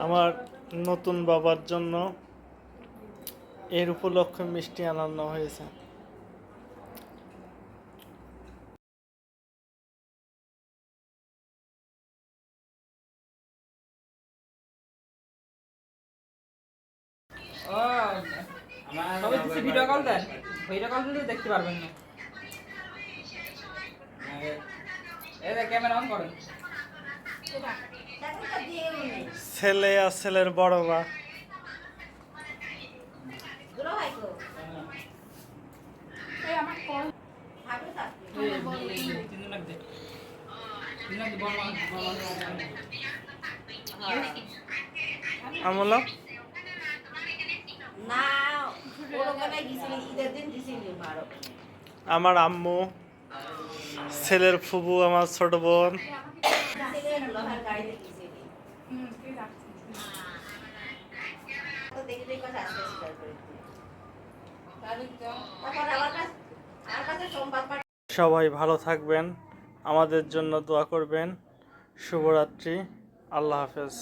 আমার নতুন বাবার জন্য এর উপলক্ষে মিষ্টি আনানো হয়েছে। ভিডিও কল দেন, ভিডিও কল দিলে দেখতে পারবেন না। ক্যামেরা অন করেন। ছেলে আর ছেলের বড় মা। আমলা আমার আম্মু, ছেলের ফুবু, আমার ছোট বোন, সবাই ভালো থাকবেন, আমাদের জন্য দোয়া করবেন। শুভরাত্রি, আল্লাহ হাফেজ।